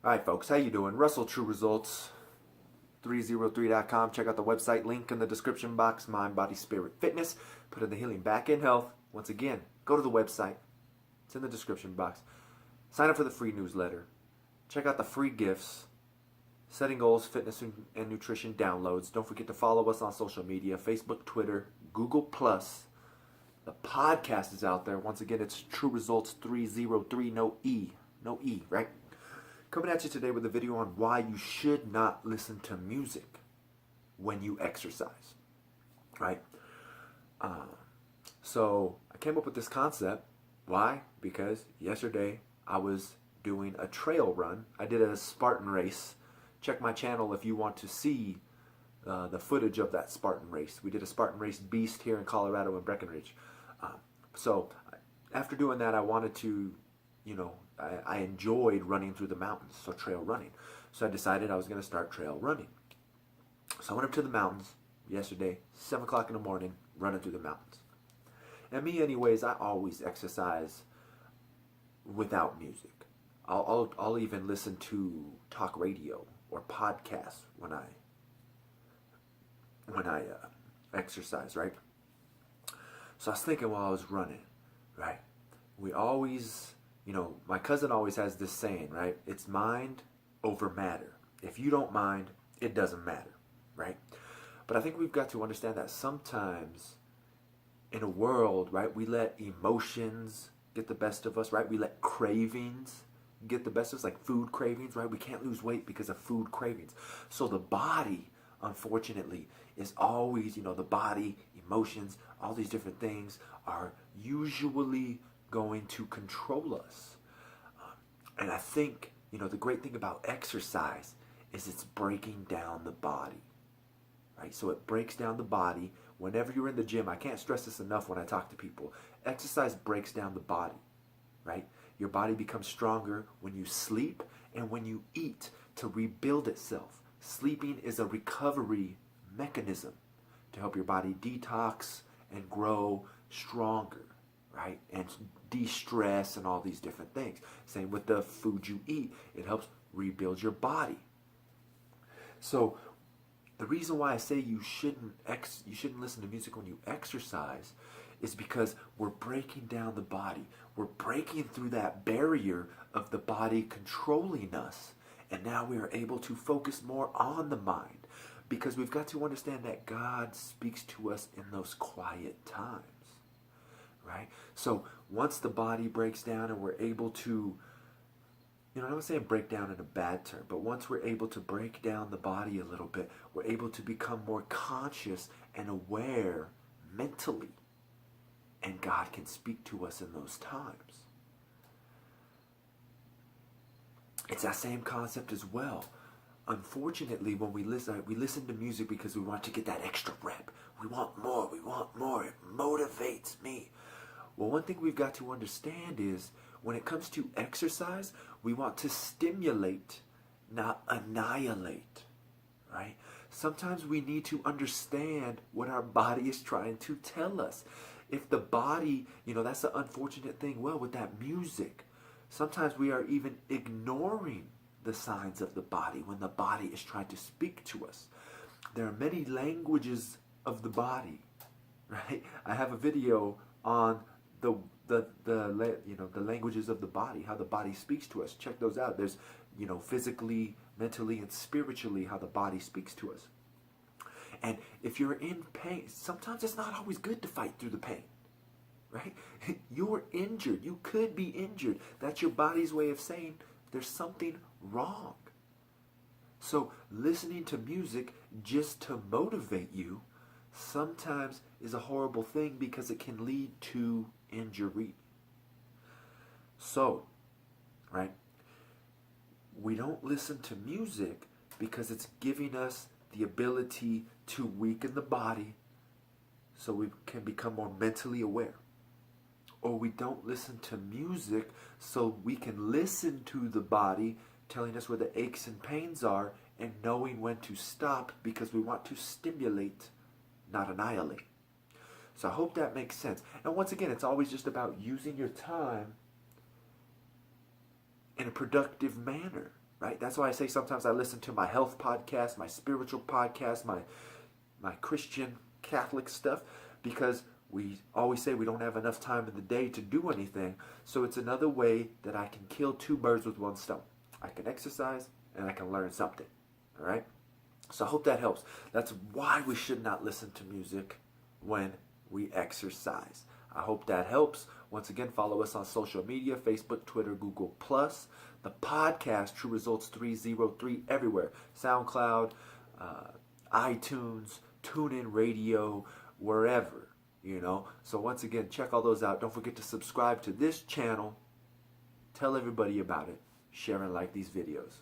All right, folks, how you doing? Russell True Results 303.com. Check out the website link in the description box. Mind, body, spirit, fitness. Put in the healing back in health. Once again, go to the website. It's in the description box. Sign up for the free newsletter. Check out the free gifts. Setting goals, fitness, and nutrition downloads. Don't forget to follow us on social media: Facebook, Twitter, Google Plus. The podcast is out there. Once again, it's True Results 303. No E, right? Coming at you today with a video on why you should not listen to music when you exercise, right? So I came up with this concept. Why? Because yesterday I was doing a trail run. I did a Spartan race. Check my channel if you want to see the footage of that Spartan race. We did a Spartan race beast here in Colorado in Breckenridge. So after doing that, I wanted to, I enjoyed running through the mountains, so trail running. So I decided I was going to start trail running. So I went up to the mountains yesterday, 7 o'clock in the morning, running through the mountains. And me anyways, I always exercise without music. I'll even listen to talk radio or podcasts when I exercise, right? So I was thinking while I was running, right? We always, my cousin always has this saying, right? It's mind over matter. If you don't mind, it doesn't matter, right? But I think we've got to understand that sometimes in a world, right, we let emotions get the best of us, right? We let cravings get the best of us, like food cravings, right? We can't lose weight because of food cravings. So the body, unfortunately, is always, the body, emotions, all these different things are usually going to control us. And I think, the great thing about exercise is it's breaking down the body, right? So it breaks down the body. Whenever you're in the gym, I can't stress this enough when I talk to people. Exercise breaks down the body, right? Your body becomes stronger when you sleep and when you eat to rebuild itself. Sleeping is a recovery mechanism to help your body detox and grow stronger, right? And de-stress and all these different things. Same with the food you eat. It helps rebuild your body. So the reason why I say you shouldn't listen to music when you exercise is because we're breaking down the body. We're breaking through that barrier of the body controlling us. And now we are able to focus more on the mind, because we've got to understand that God speaks to us in those quiet times, right? So once the body breaks down and we're able to, I'm not saying break down in a bad term, but once we're able to break down the body a little bit, we're able to become more conscious and aware mentally. And God can speak to us in those times. It's that same concept as well. Unfortunately, when we listen to music because we want to get that extra rep. We want more. It motivates me. Well, one thing we've got to understand is when it comes to exercise, we want to stimulate, not annihilate, right? Sometimes we need to understand what our body is trying to tell us. If the body, that's the unfortunate thing, with that music, sometimes we are even ignoring the signs of the body when the body is trying to speak to us. There are many languages of the body, right? I have a video on the languages of the body, how the body speaks to us. Check those out. There's, physically, mentally, and spiritually how the body speaks to us. And if you're in pain, sometimes it's not always good to fight through the pain, right? You're injured. You could be injured. That's your body's way of saying there's something wrong. So listening to music just to motivate you sometimes is a horrible thing because it can lead to injury. So, right, we don't listen to music because it's giving us the ability to weaken the body so we can become more mentally aware. Or we don't listen to music so we can listen to the body telling us where the aches and pains are and knowing when to stop because we want to stimulate, not annihilate. So I hope that makes sense. And once again, it's always just about using your time in a productive manner. right? That's why I say sometimes I listen to my health podcast, my spiritual podcast, my Christian Catholic stuff, because we always say we don't have enough time in the day to do anything. So it's another way that I can kill two birds with one stone. I can exercise and I can learn something. All right? So I hope that helps. That's why we should not listen to music when we exercise. I hope that helps. Once again, follow us on social media, Facebook, Twitter, Google+. The podcast, True Results 303, everywhere. SoundCloud, iTunes, TuneIn Radio, wherever, you know. So once again, check all those out. Don't forget to subscribe to this channel. Tell everybody about it. Share and like these videos.